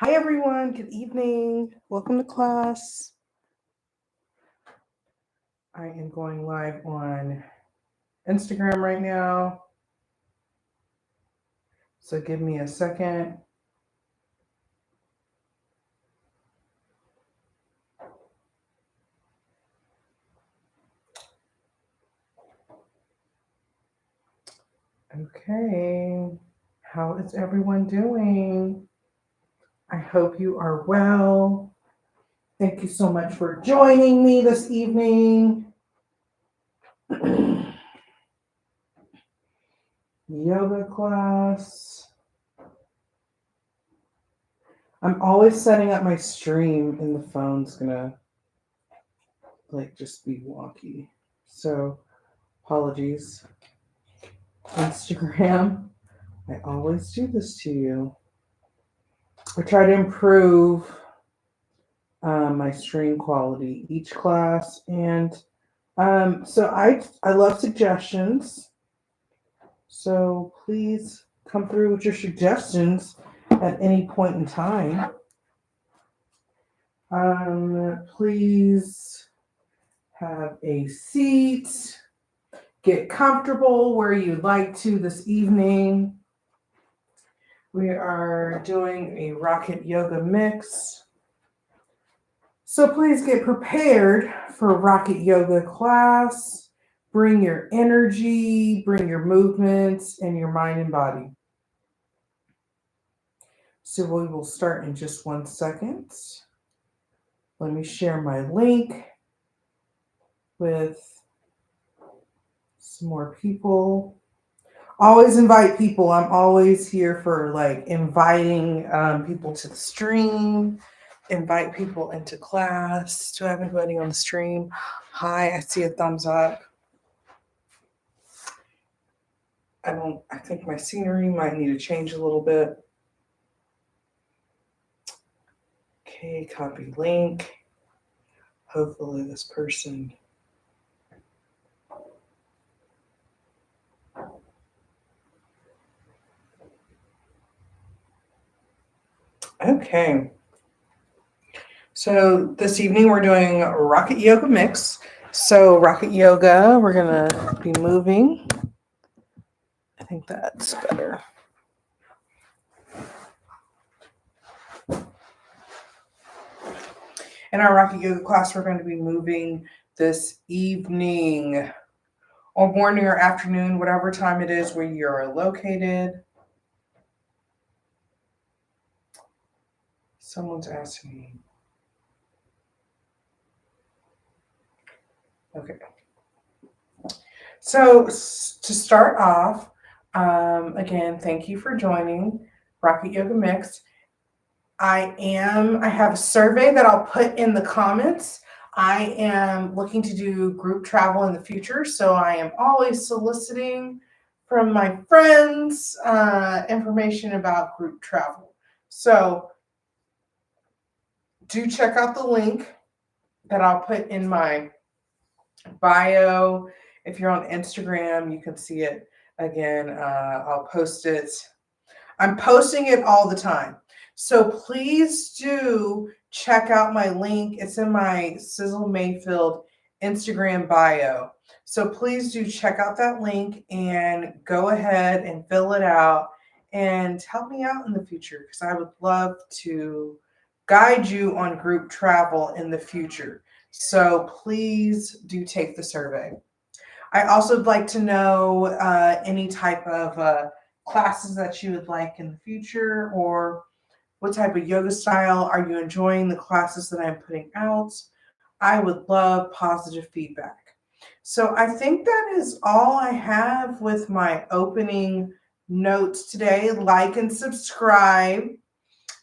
Hi everyone, good evening. Welcome to class. I am going live on Instagram right now. So give me a second. Okay, how is everyone doing? I hope you are well. Thank you so much for joining me this evening. Yoga class. I'm always setting up my stream and the phone's gonna just be wonky. So apologies. Instagram. I always do this to you. I try to improve my stream quality each class, and so I love suggestions. So please come through with your suggestions at any point in time. Please have a seat. Get comfortable where you'd like to this evening. We are doing a rocket yoga mix. So please get prepared for rocket yoga class. Bring your energy, bring your movements, and your mind and body. So we will start in just 1 second. Let me share my link with some more people. Always invite people. I'm always here for inviting people to the stream, invite people into class. Do I have anybody on the stream? Hi, I see a thumbs up. I think my scenery might need to change a little bit. Okay, copy link. Hopefully this person. Okay. So this evening we're doing a rocket yoga mix. So rocket yoga, we're gonna be moving. I think that's better. In our rocket yoga class, we're going to be moving this evening or morning or afternoon, whatever time it is where you're located. Someone's asking me. Okay. So to start off, again, thank you for joining Rocket Yoga Mix. I have a survey that I'll put in the comments. I am looking to do group travel in the future, so I am always soliciting from my friends information about group travel. So do check out the link that I'll put in my bio. If you're on Instagram, you can see it again. I'll post it. I'm posting it all the time. So please do check out my link. It's in my Sizzlemayfield Instagram bio. So please do check out that link and go ahead and fill it out and help me out in the future, because I would love to guide you on group travel in the future. So please do take the survey. I also would like to know any type of classes that you would like in the future, or what type of yoga style are you enjoying the classes that I'm putting out. I would love positive feedback. So I think that is all I have with my opening notes today. Like and subscribe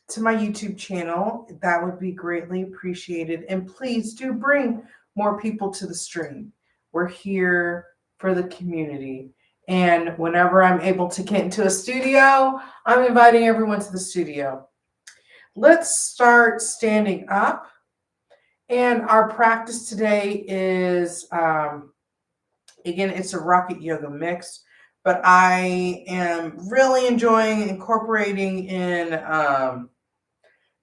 to my YouTube channel. That would be greatly appreciated. And please do bring more people to the stream. We're here for the community. And whenever I'm able to get into a studio, I'm inviting everyone to the studio. Let's start standing up. And our practice today is, again, it's a rocket yoga mix, but I am really enjoying incorporating in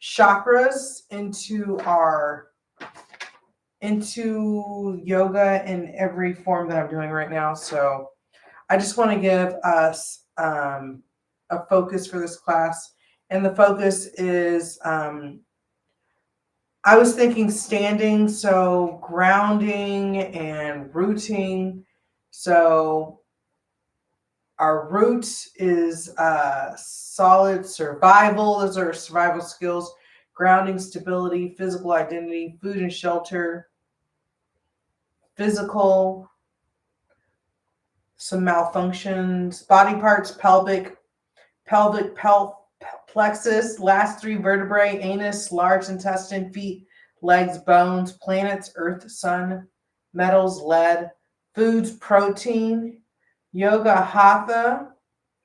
chakras into yoga in every form that I'm doing right now. So I just want to give us a focus for this class. And the focus is, I was thinking standing, so grounding and rooting. So our root is solid survival. Those are survival skills. Grounding, stability, physical identity, food and shelter, physical, some malfunctions, body parts, pelvic, plexus, last three vertebrae, anus, large intestine, feet, legs, bones, planets, earth, sun, metals, lead, foods, protein, yoga, hatha.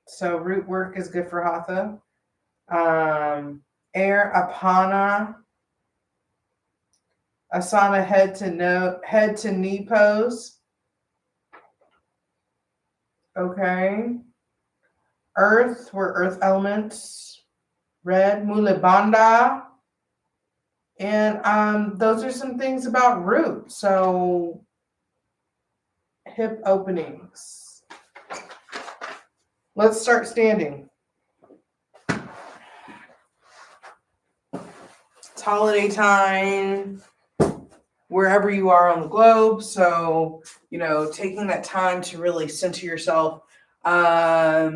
So root work is good for hatha. Air, apana, asana, head to knee pose. Okay. Earth, we're earth elements. Red, mula bandha. And those are some things about root. So hip openings. Let's start standing. It's holiday time wherever you are on the globe. So, taking that time to really center yourself, not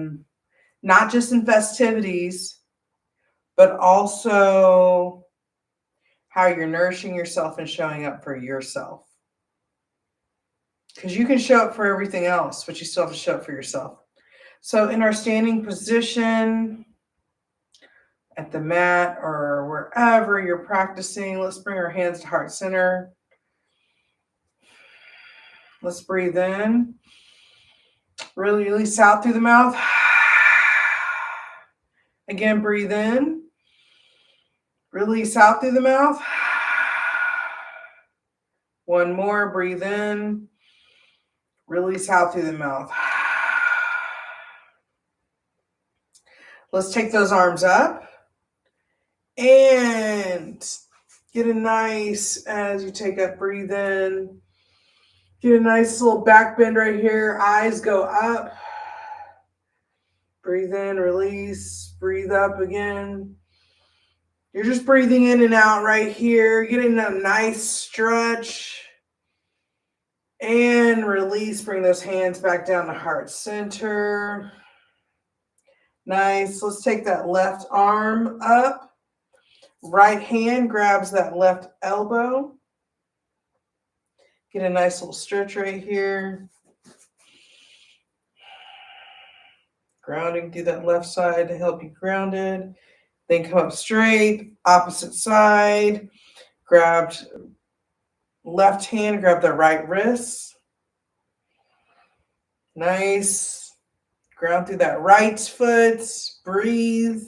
just in festivities, but also how you're nourishing yourself and showing up for yourself. Because you can show up for everything else, but you still have to show up for yourself. So in our standing position, at the mat or wherever you're practicing, let's bring our hands to heart center. Let's breathe in. Really release out through the mouth. Again, breathe in. Release out through the mouth. One more, breathe in. Release out through the mouth. Let's take those arms up and get a nice, as you take up, breathe in. Get a nice little back bend right here. Eyes go up. Breathe in, release, breathe up again. You're just breathing in and out right here, getting a nice stretch. And release, bring those hands back down to heart center. Nice. Let's take that left arm up. Right hand grabs that left elbow. Get a nice little stretch right here. Grounding through that left side to help you grounded. Then come up straight, opposite side. Grab left hand, grab the right wrist. Nice. Ground through that right foot. Breathe.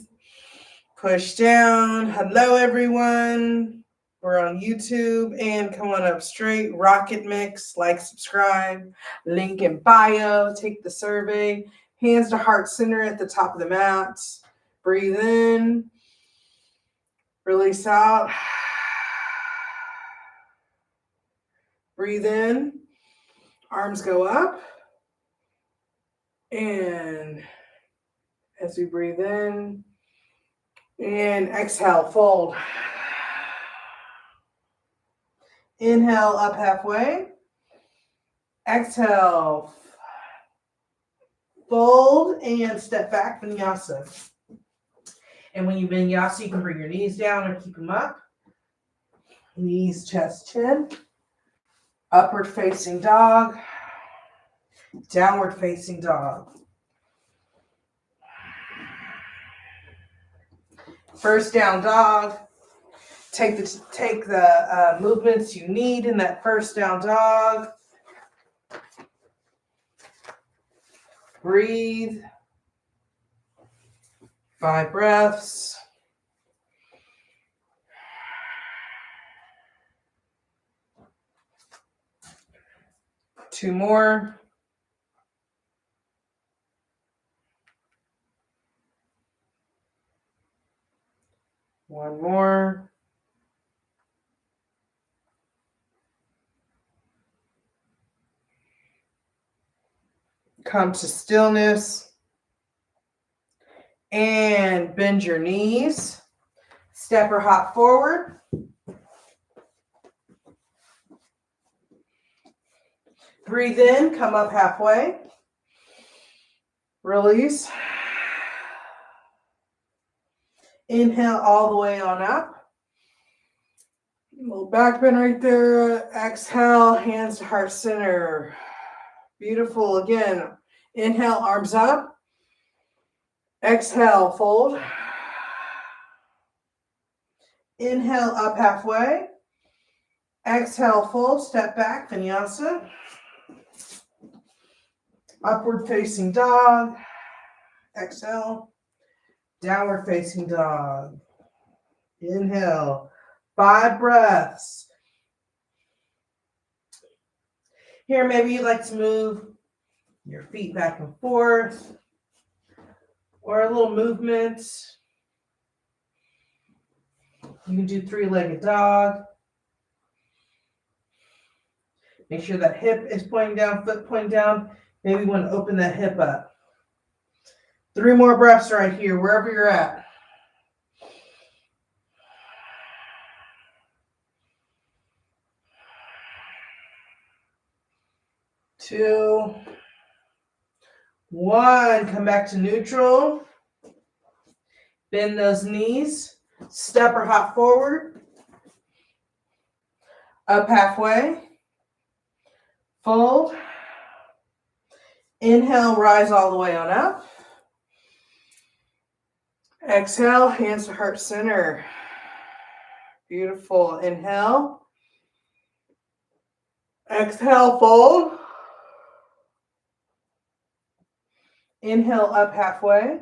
Push down. Hello, everyone. We're on YouTube. And come on up straight. Rocket Mix. Like, subscribe. Link in bio. Take the survey. Hands to heart center at the top of the mat. Breathe in. Release out. Breathe in. Arms go up. And as we breathe in, and exhale, fold. Inhale, up halfway. Exhale, fold, and step back, vinyasa. And when you vinyasa, you can bring your knees down or keep them up. Knees, chest, chin. Upward facing dog. Downward facing dog. First down dog. Take the movements you need in that first down dog. Breathe. 5 breaths. Two more. One more. Come to stillness. And bend your knees. Step or hop forward. Breathe in, come up halfway. Release. Inhale all the way on up. A little back bend right there. Exhale, hands to heart center. Beautiful. Again, inhale, arms up. Exhale, fold. Inhale, up halfway. Exhale, fold. Step back, vinyasa. Upward facing dog. Exhale. Downward facing dog. Inhale. 5 breaths. Here, maybe you'd like to move your feet back and forth, or a little movement. You can do 3-legged dog. Make sure that hip is pointing down, foot pointing down. Maybe you want to open that hip up. 3 more breaths right here, wherever you're at. 2, 1. Come back to neutral. Bend those knees. Step or hop forward. Up halfway. Fold. Inhale, rise all the way on up. Exhale, hands to heart center. Beautiful. Inhale. Exhale, fold. Inhale, up halfway.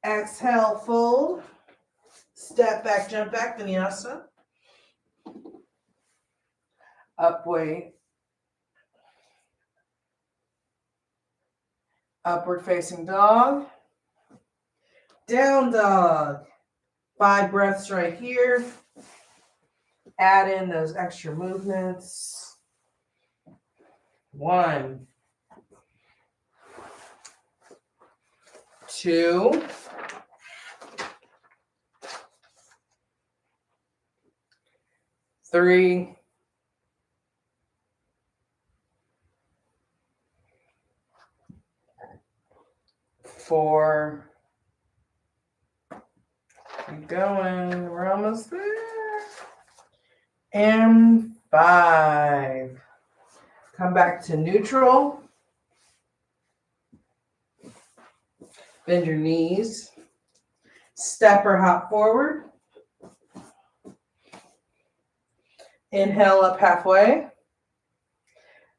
Exhale, fold. Step back, jump back, vinyasa. Up weight. Upward facing dog. Down dog. 5 breaths right here. Add in those extra movements. 1, 2, 3, 4. Keep going. We're almost there. And 5. Come back to neutral. Bend your knees. Step or hop forward. Inhale up halfway.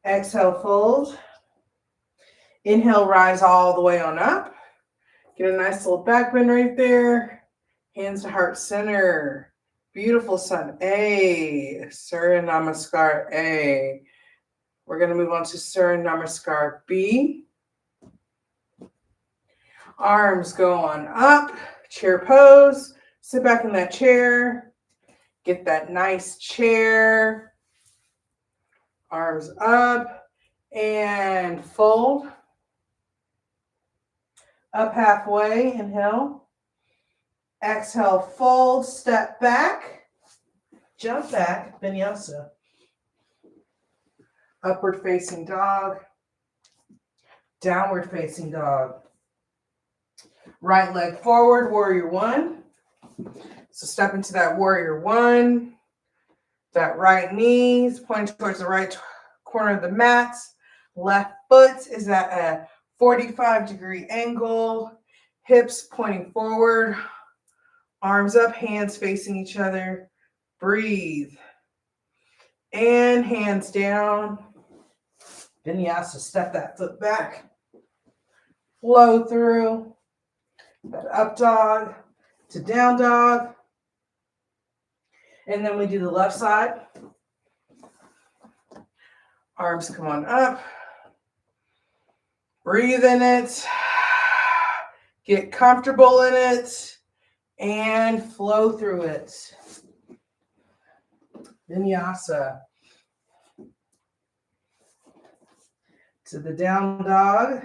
Exhale, fold. Inhale, rise all the way on up. Get a nice little back bend right there. Hands to heart center. Beautiful, sun. A. Surya Namaskar A. We're going to move on to Surya Namaskar B. Arms go on up. Chair pose. Sit back in that chair. Get that nice chair. Arms up. And fold. Up halfway. Inhale. Exhale, fold, step back, jump back, vinyasa. Upward facing dog, downward facing dog. Right leg forward, warrior 1. So step into that warrior 1. That right knee is pointing towards the right corner of the mat. Left foot is at a 45-degree angle. Hips pointing forward. Arms up, hands facing each other. Breathe. And hands down. Vinyasa, step that foot back. Flow through. That up dog to down dog. And then we do the left side. Arms come on up. Breathe in it. Get comfortable in it. And flow through it. Vinyasa. to the down dog.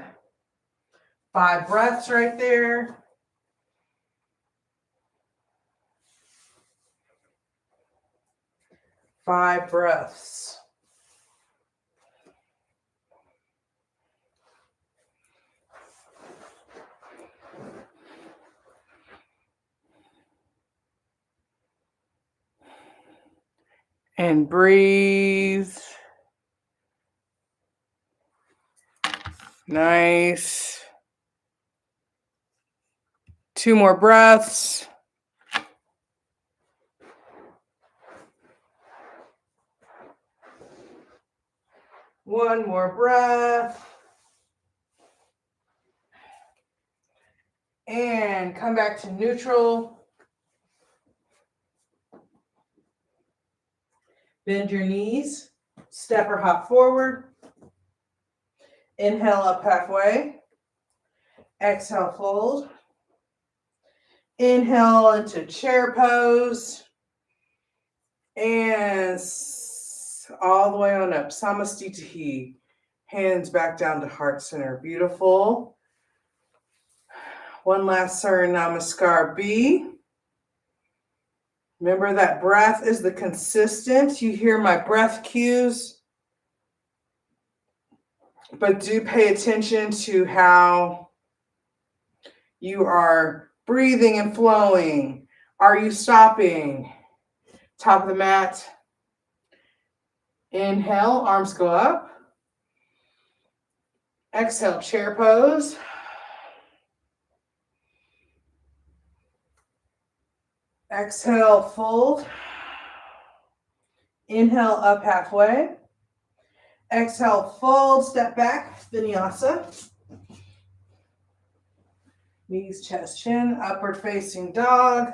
5 breaths right there. Five breaths. And breathe. Nice. 2 more breaths. One more breath. And come back to neutral. Bend your knees. Step or hop forward. Inhale up halfway. Exhale, fold. Inhale into chair pose. And all the way on up. Samastitihi. Hands back down to heart center. Beautiful. One last Surya Namaskar B. Remember that breath is the consistent. You hear my breath cues. But do pay attention to how you are breathing and flowing. Are you stopping? Top of the mat. Inhale, arms go up. Exhale, chair pose. Exhale, fold. Inhale, up halfway. Exhale, fold, step back, vinyasa. Knees, chest, chin, upward facing dog.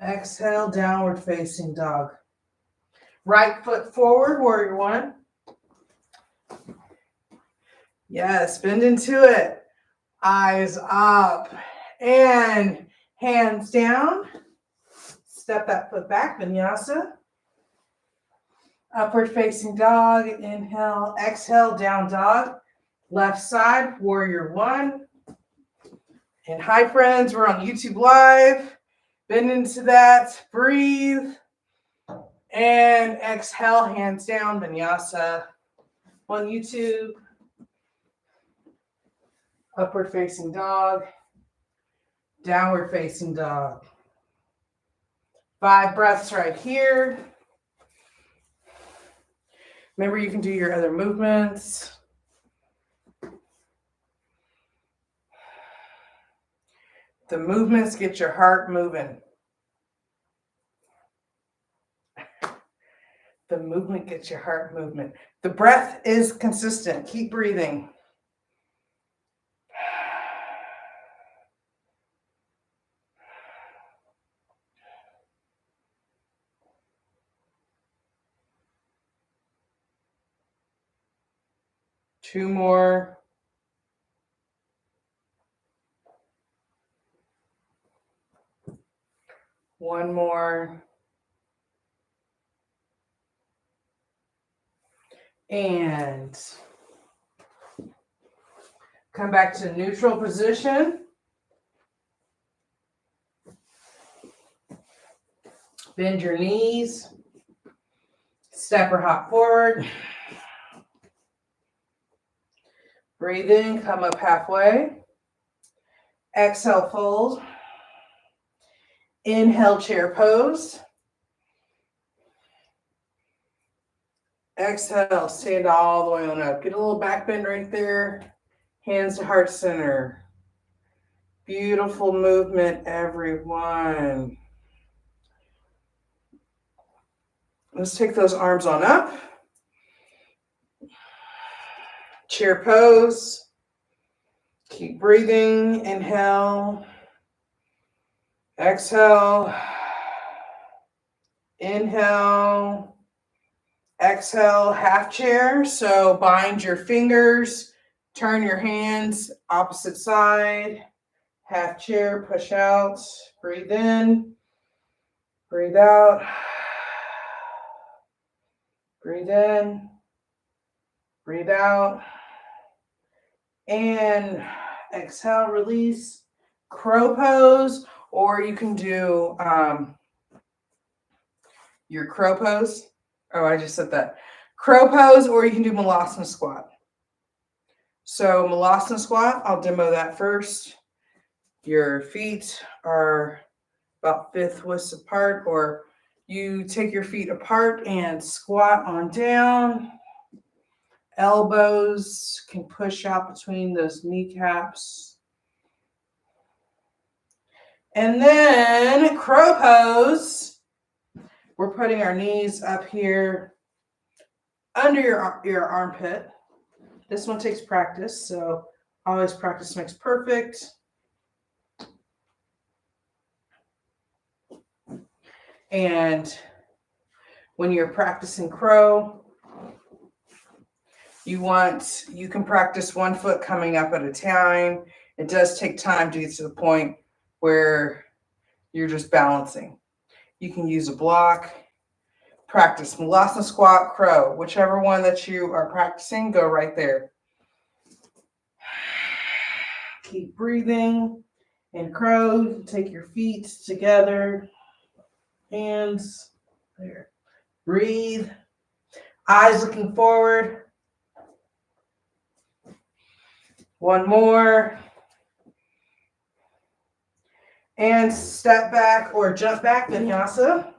Exhale, downward facing dog. Right foot forward, warrior one. Yes, bend into it. Eyes up and hands down. Step that foot back, vinyasa. Upward facing dog, inhale, exhale, down dog. Left side, warrior one. And hi friends, we're on YouTube Live. Bend into that, breathe. And exhale, hands down, vinyasa. On YouTube. Upward facing dog. Downward facing dog. 5 breaths right here. Remember, you can do your other movements. The movements get your heart moving. The movement gets your heart movement. The breath is consistent. Keep breathing. Two more. One more. And come back to neutral position. Bend your knees. Step or hop forward. Breathe in, come up halfway. Exhale, fold. Inhale, chair pose. Exhale, stand all the way on up. Get a little back bend right there. Hands to heart center. Beautiful movement, everyone. Let's take those arms on up. Chair pose. Keep breathing. Inhale. Exhale. Inhale. Exhale, half chair. So bind your fingers, turn your hands opposite side. Half chair, push out, breathe in, breathe out, breathe in, breathe out. And exhale, release. Crow pose, or you can do your crow pose. Oh, I just said that. Crow pose, or you can do Malasana squat. So Malasana squat, I'll demo that first. Your feet are about 5 widths apart, or you take your feet apart and squat on down. Elbows can push out between those kneecaps. And then crow pose. We're putting our knees up here under your armpit. This one takes practice, so always practice makes perfect. And when you're practicing crow, you can practice 1 foot coming up at a time. It does take time to get to the point where you're just balancing. You can use a block. Practice Malasana squat, crow, whichever one that you are practicing, go right there. Keep breathing. In crow, take your feet together, hands there. Breathe. Eyes looking forward. One more. And step back or jump back, vinyasa.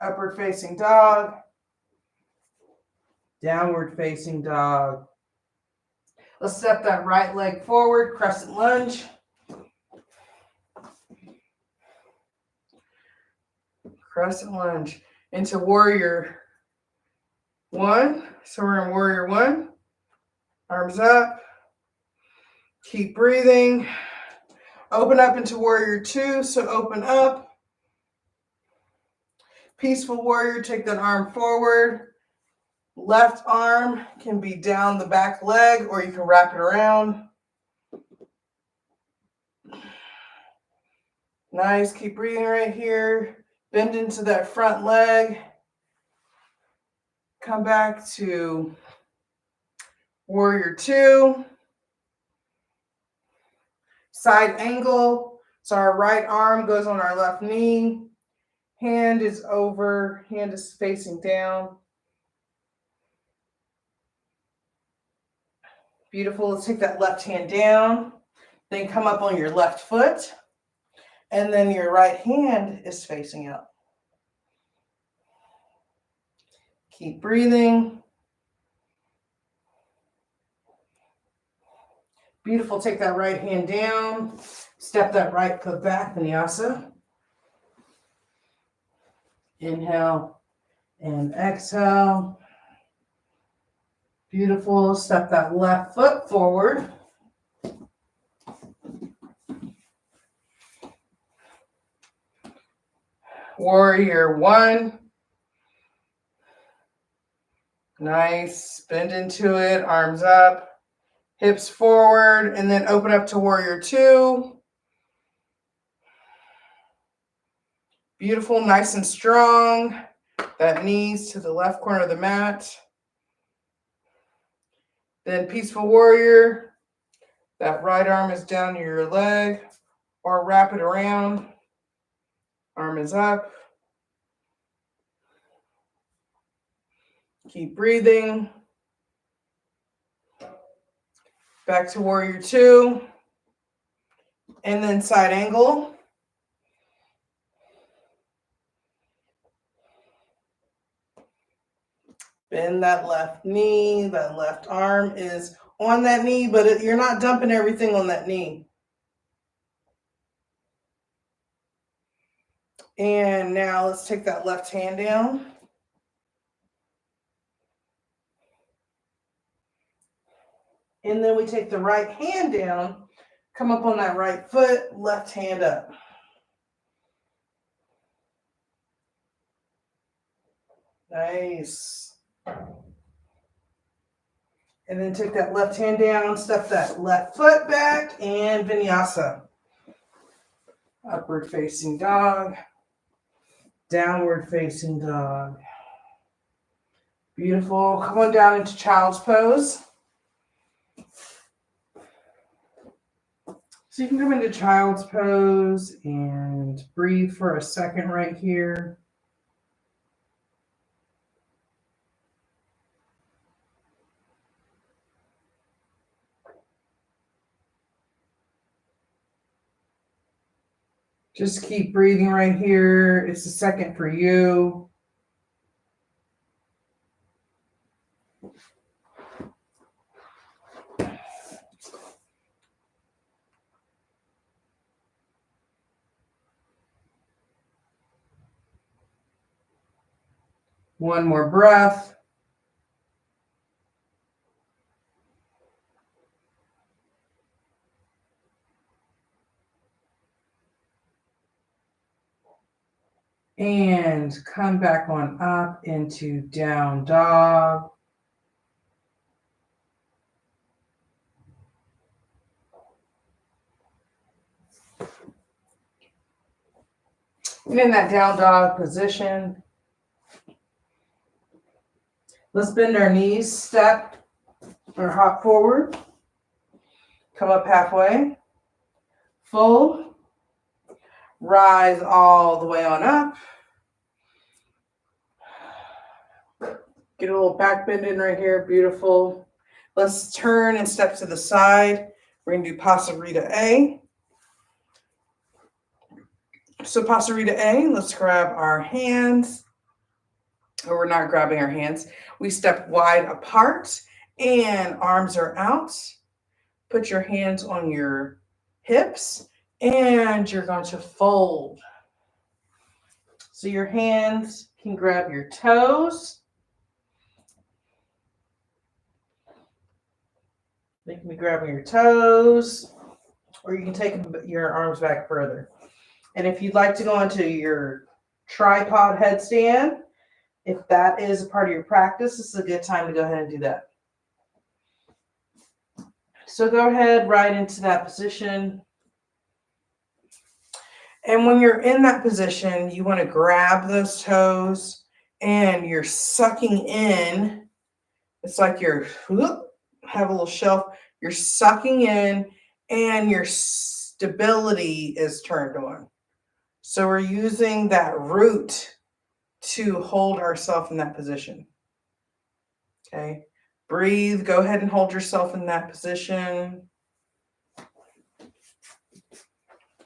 Upward facing dog. Downward facing dog. Let's step that right leg forward, crescent lunge. Crescent lunge into warrior 1. So we're in warrior 1. Arms up. Keep breathing. Open up into warrior 2. So open up. Peaceful warrior, take that arm forward. Left arm can be down the back leg, or you can wrap it around. Nice. Keep breathing right here. Bend into that front leg. Come back to warrior 2. Side angle. So our right arm goes on our left knee. Hand is over. Hand is facing down. Beautiful. Let's take that left hand down. Then come up on your left foot. And then your right hand is facing up. Keep breathing. Beautiful. Take that right hand down. Step that right foot back, vinyasa. Inhale and exhale. Beautiful. Step that left foot forward. Warrior 1. Nice. Bend into it. Arms up. Hips forward. And then open up to warrior 2. Beautiful. Nice and strong. That knees to the left corner of the mat. Then peaceful warrior. That right arm is down your leg, or wrap it around. Arm is up. Keep breathing. Back to warrior 2. And then side angle. Bend that left knee. That left arm is on that knee, but you're not dumping everything on that knee. And now let's take that left hand down. And then we take the right hand down, come up on that right foot, left hand up. Nice. And then take that left hand down, step that left foot back, and vinyasa. Upward facing dog. Downward facing dog. Beautiful. Come on down into child's pose. So you can come into child's pose and breathe for a second right here. Just keep breathing right here. It's a second for you. One more breath. And come back on up into down dog. And in that down dog position, let's bend our knees, step or hop forward. Come up halfway. Fold. Rise all the way on up. Get a little back bend in right here. Beautiful. Let's turn and step to the side. We're going to do Pasarita A. So Pasarita A, let's grab our hands. Or we're not grabbing our hands. We step wide apart and arms are out. Put your hands on your hips and you're going to fold. So your hands can grab your toes. They can be grabbing your toes, or you can take your arms back further. And if you'd like to go into your tripod headstand, if that is a part of your practice, this is a good time to go ahead and do that. So go ahead right into that position. And when you're in that position, you want to grab those toes and you're sucking in. It's like you're, have a little shelf. You're sucking in and your stability is turned on. So we're using that root to hold ourselves in that position. Okay. Breathe. Go ahead and hold yourself in that position.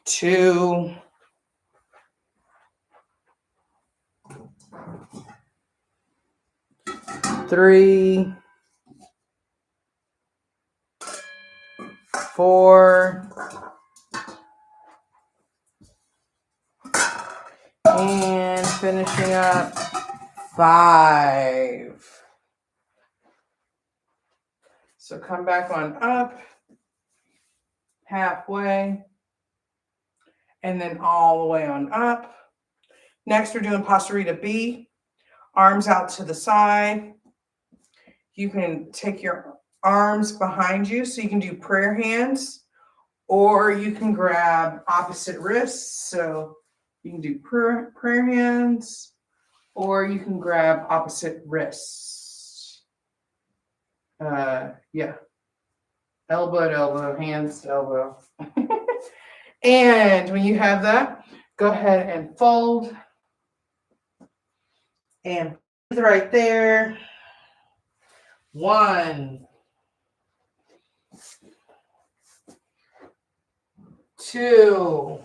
2. 3. 4. And finishing up 5. So come back on up, halfway, and then all the way on up. Next, we're doing Pasarita B, arms out to the side. You can take your arms behind you, so you can do prayer hands, or you can grab opposite wrists. So you can do prayer hands, or you can grab opposite wrists. Yeah. Elbow to elbow, hands to elbow. And when you have that, go ahead and fold. And breathe right there. 1, 2.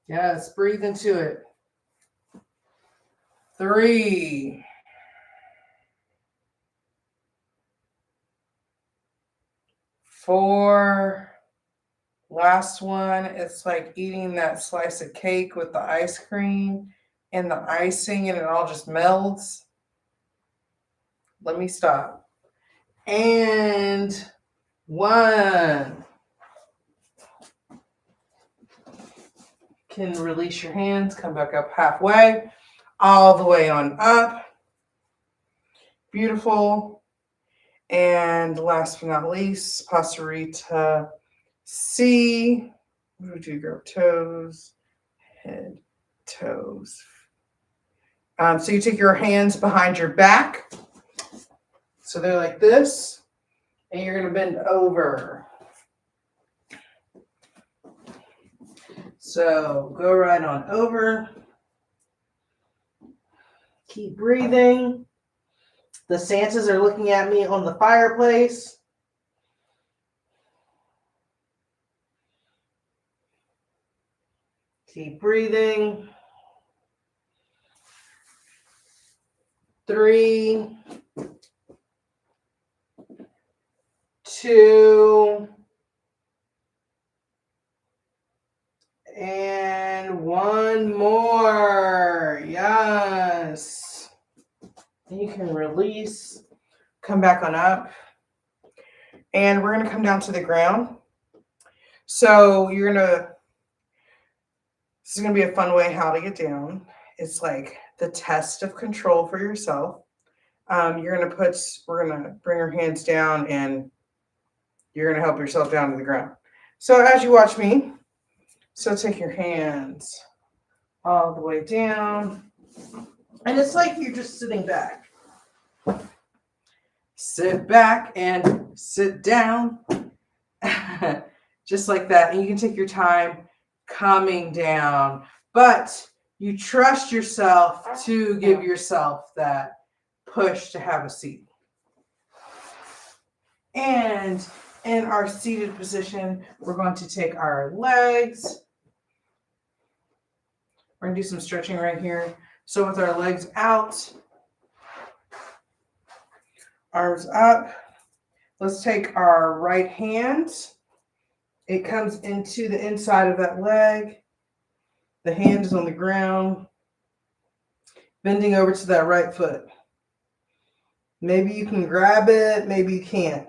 Yes, breathe into it. 3. 4. Last one, it's like eating that slice of cake with the ice cream and the icing and it all just melts. Let me stop. And 1. Can release your hands, come back up halfway, all the way on up. Beautiful. And last but not least, Pasarita C. What do we do? Grab toes, head, toes. So you take your hands behind your back. So So they're like this, and you're going to bend over. So go right on over. Keep breathing. The Santas are looking at me on the fireplace. Keep breathing. 3, 2, and 1 more. Yes. And you can release, come back on up. And we're going to come down to the ground. So this is going to be a fun way how to get down. It's like the test of control for yourself. We're going to bring our hands down and you're going to help yourself down to the ground. So as you watch me, so take your hands all the way down. And it's like you're just sitting back. Sit back and sit down. Just like that. And you can take your time coming down. But you trust yourself to give yourself that push to have a seat. And in our seated position, we're going to take our legs. We're going to do some stretching right here. So with our legs out, arms up, let's take our right hand. It comes into the inside of that leg. The hand is on the ground. Bending over to that right foot. Maybe you can grab it, maybe you can't.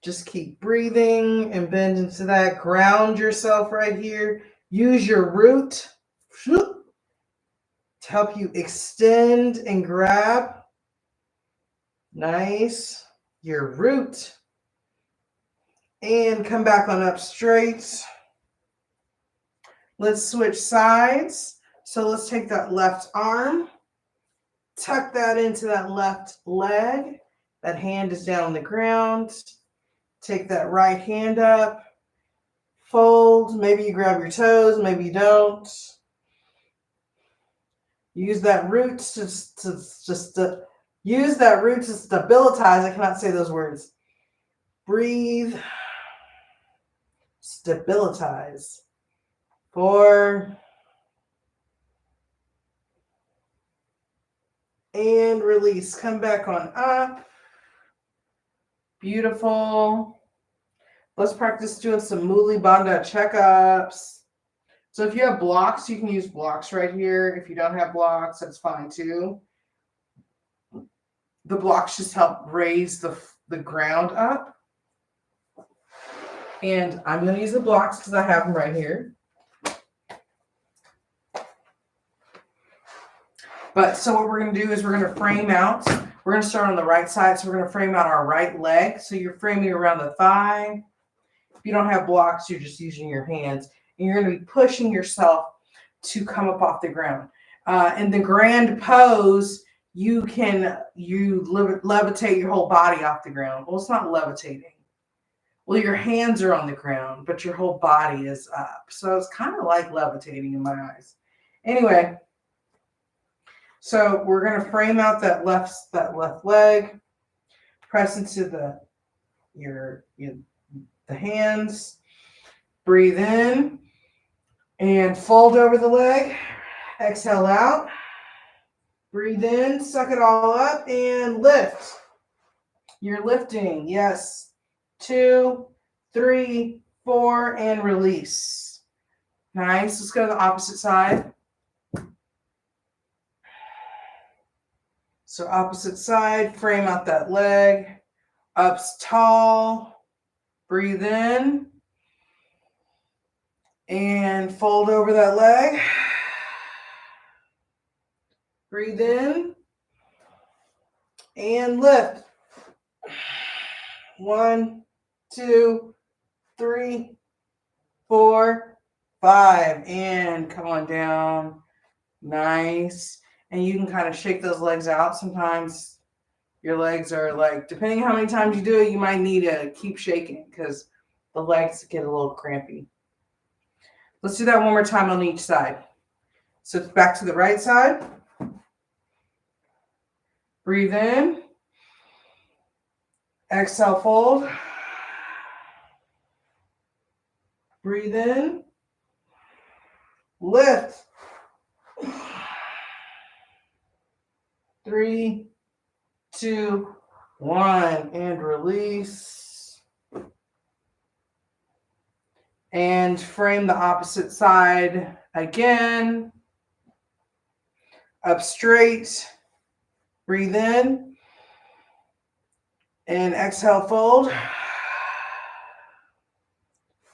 Just keep breathing and bend into that. Ground yourself right here. Use your root to help you extend and grab. Nice. Your root. And come back on up straight. Let's switch sides. So let's take that left arm. Tuck that into that left leg. That hand is down on the ground. Take that right hand up. Fold. Maybe you grab your toes. Maybe you don't. Use that root to use that root to stabilize. I cannot say those words. Breathe. Stabilize. 4. And release. Come back on up. Beautiful. Let's practice doing some Muli Bandha checkups. So if you have blocks, you can use blocks right here. If you don't have blocks, that's fine too. The blocks just help raise the ground up. And I'm going to use the blocks because I have them right here. But so what we're going to do is we're going to frame out. We're going to start on the right side. So we're going to frame out our right leg. So you're framing around the thigh. If you don't have blocks, you're just using your hands. And you're going to be pushing yourself to come up off the ground. In the grand pose, you levitate your whole body off the ground. Well, it's not levitating. Well, your hands are on the ground, but your whole body is up. So it's kind of like levitating in my eyes. Anyway. So we're going to frame out that left leg, press into the hands, breathe in, and fold over the leg. Exhale out, breathe in, suck it all up, and lift. You're lifting, yes. 2, 3, 4, and release. Nice. Let's go to the opposite side. So opposite side, frame out that leg, up tall, breathe in, and fold over that leg. Breathe in, and lift. 1, 2, 3, 4, 5, and come on down. Nice. And you can kind of shake those legs out. Sometimes Your legs are like, depending on how many times you do it, you might need to keep shaking because the legs get a little crampy. Let's do that one more time on each side. So it's back to the right side. Breathe in. Exhale, fold. Breathe in. Lift. 3, 2, 1. And release. And frame the opposite side again. Up straight. Breathe in. And exhale, fold.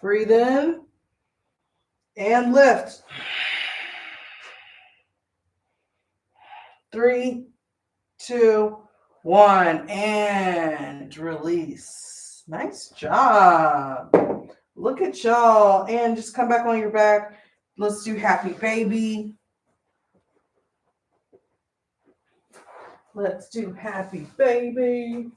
Breathe in. And lift. 3, 2, 1. And release. Nice job. Look at y'all. And just come back on your back. Let's do happy baby. Let's do happy baby.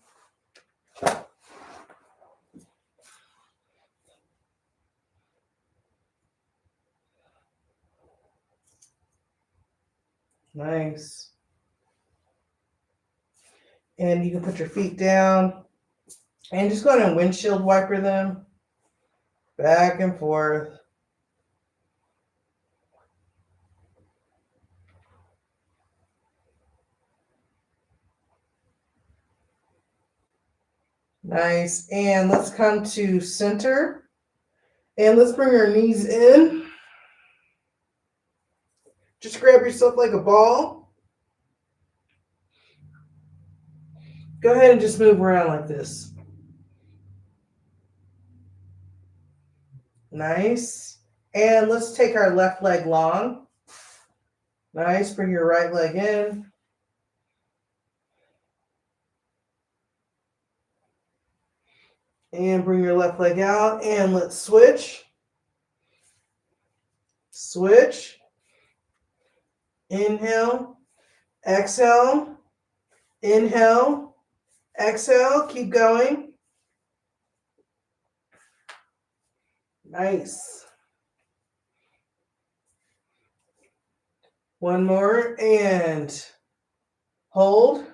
Nice. And you can put your feet down and just go ahead and windshield wiper them back and forth. Nice. And let's come to center. And let's bring our knees in. Just grab yourself like a ball. Go ahead and just move around like this. Nice. And let's take our left leg long. Nice. Bring your right leg in. And bring your left leg out. And let's switch. Switch. Inhale. Exhale. Inhale. Exhale. Keep going. Nice. One more and hold.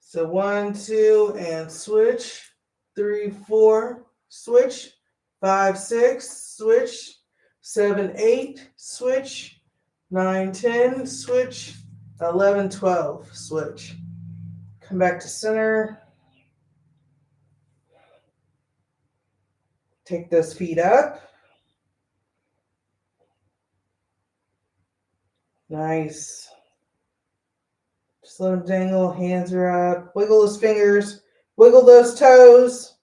So 1, 2, and switch. 3, 4, switch. 5, 6, switch. 7, 8, switch. 9, 10, switch. 11, 12, switch. Come back to center. Take those feet up. Nice. Just let them dangle. Hands are up. Wiggle those fingers. Wiggle those toes.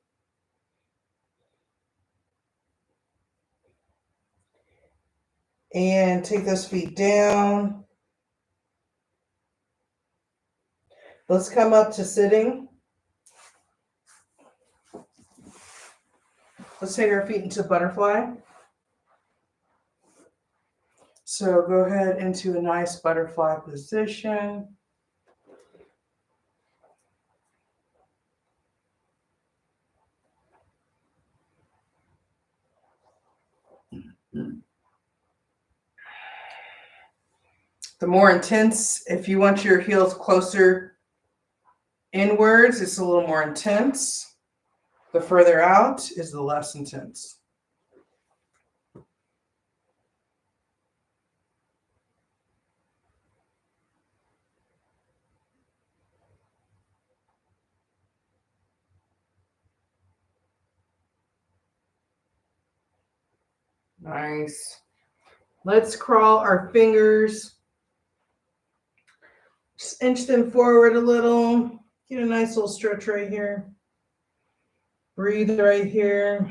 And take those feet down. Let's come up to sitting. Let's take our feet into butterfly. So go ahead into a nice butterfly position. The more intense, if you want your heels closer inwards, it's a little more intense. The further out is the less intense. Nice. Let's crawl our fingers. Just inch them forward a little. Get a nice little stretch right here. Breathe right here.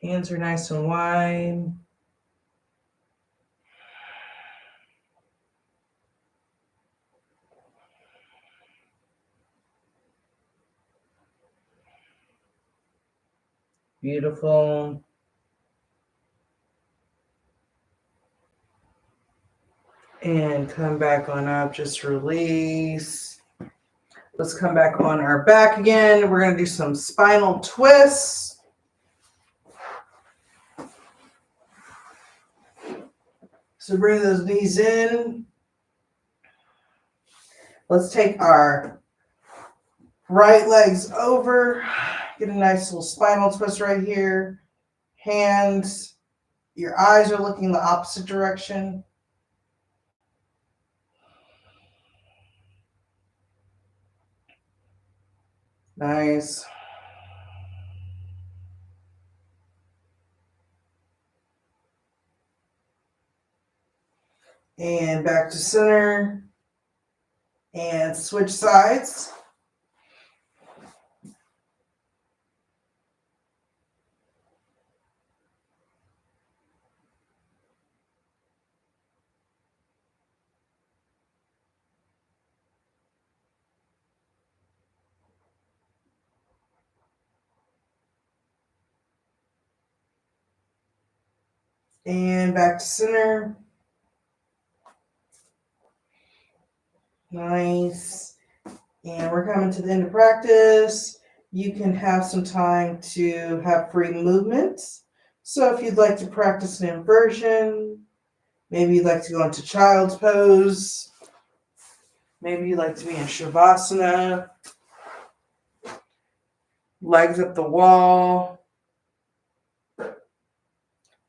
Hands are nice and wide. Beautiful. And come back on up, just release. Let's come back on our back again. We're going to do some spinal twists. So bring those knees in. Let's take our right legs over. Get a nice little spinal twist right here. Hands, your eyes are looking the opposite direction. Nice. And back to center. And switch sides. And back to center. Nice. And we're coming to the end of practice. You can have some time to have free movements. So if you'd like to practice an inversion, maybe you'd like to go into child's pose, maybe you'd like to be in Shavasana, legs up the wall,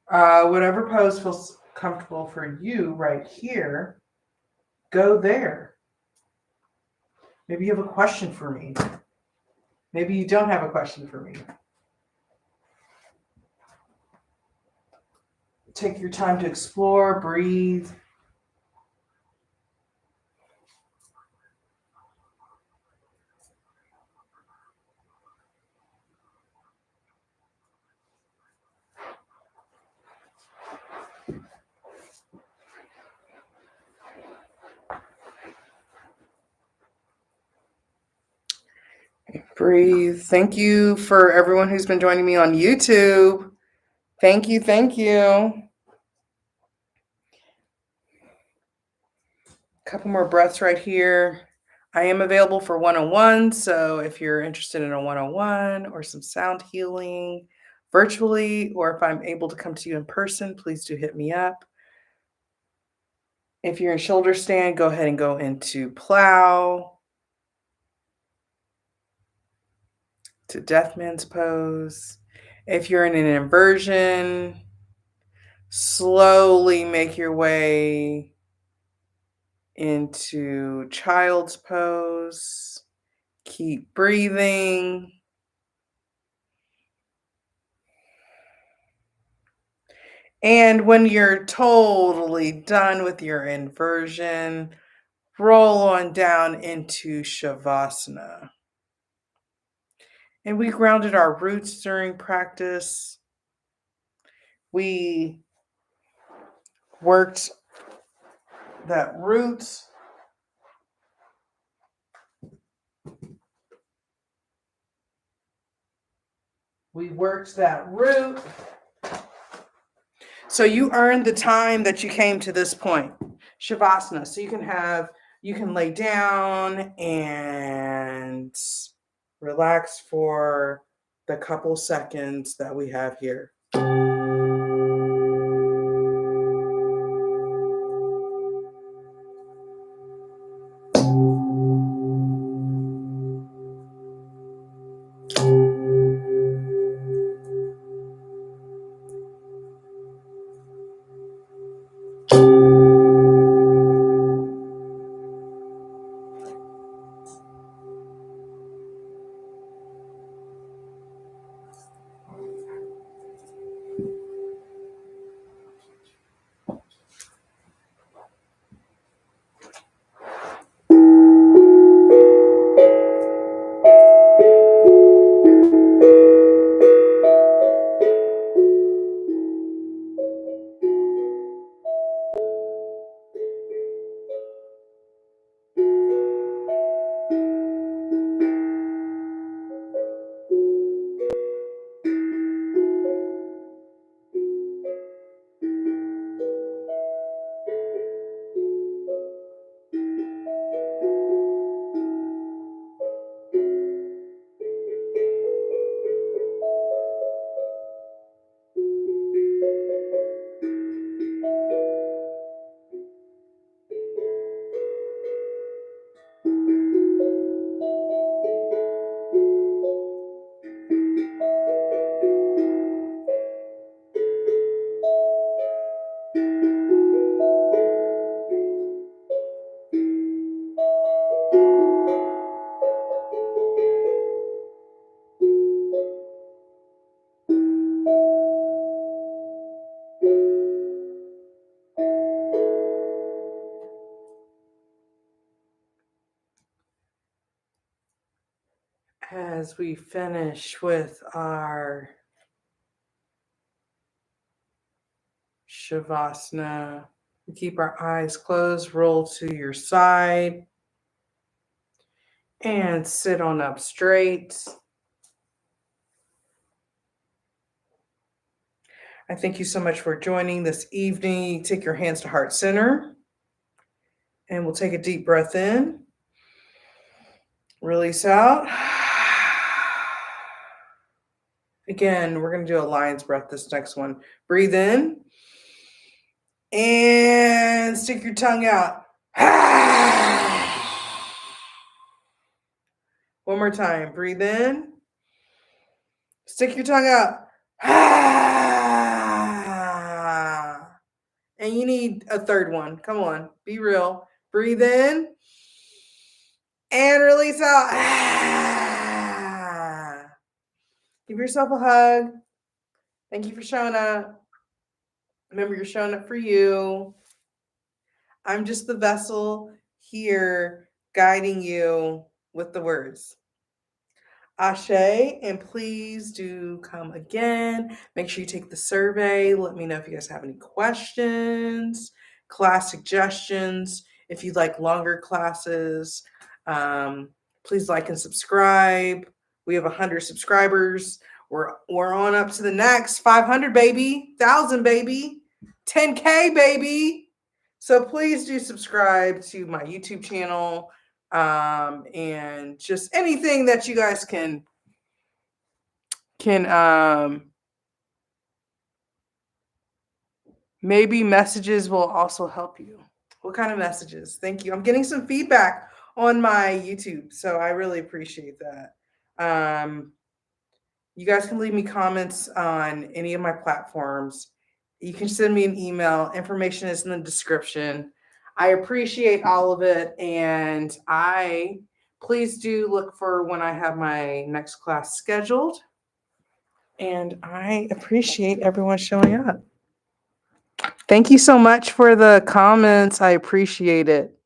whatever pose feels comfortable for you right here, go there. Maybe you have a question for me. Maybe you don't have a question for me. Take your time to explore, breathe. Breathe. Thank you for everyone who's been joining me on YouTube. Thank you. Thank you. A couple more breaths right here. I am available for one-on-one. So if you're interested in a one-on-one or some sound healing virtually, or if I'm able to come to you in person, please do hit me up. If you're in shoulder stand, go ahead and go into plow, to death man's pose. If you're in an inversion, slowly make your way into child's pose. Keep breathing. And when you're totally done with your inversion, roll on down into Shavasana. And we grounded our roots during practice. We worked that root. We worked that root. So you earned the time that you came to this point. Shavasana. So you can lay down and relax for the couple seconds that we have here. as we finish with our Shavasana. Keep our eyes closed, roll to your side, and sit on up straight. I thank you so much for joining this evening. Take your hands to heart center, and we'll take a deep breath in. Release out. Again, we're going to do a lion's breath this next one. Breathe in. And stick your tongue out. One more time. Breathe in. Stick your tongue out. And you need a third one. Come on. Be real. Breathe in. And release out. Give yourself a hug. Thank you for showing up. Remember, you're showing up for you. I'm just the vessel here guiding you with the words. Ashe, and please do come again. Make sure you take the survey. Let me know if you guys have any questions, class suggestions. If you'd like longer classes, please like and subscribe. We have 100 subscribers. We're on up to the next 500, baby, 1,000, baby, 10K, baby. So please do subscribe to my YouTube channel, and just anything that you guys can maybe messages will also help you. What kind of messages? Thank you. I'm getting some feedback on my YouTube, so I really appreciate that. You guys can leave me comments on any of my platforms. You can send me an email. Information is in the description. I appreciate all of it. And please do look for when I have my next class scheduled. And I appreciate everyone showing up. Thank you so much for the comments. I appreciate it.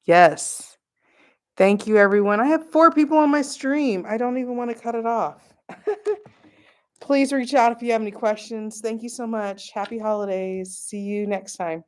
Yes. Thank you, everyone. I have 4 people on my stream. I don't even want to cut it off. Please reach out if you have any questions. Thank you so much. Happy holidays. See you next time.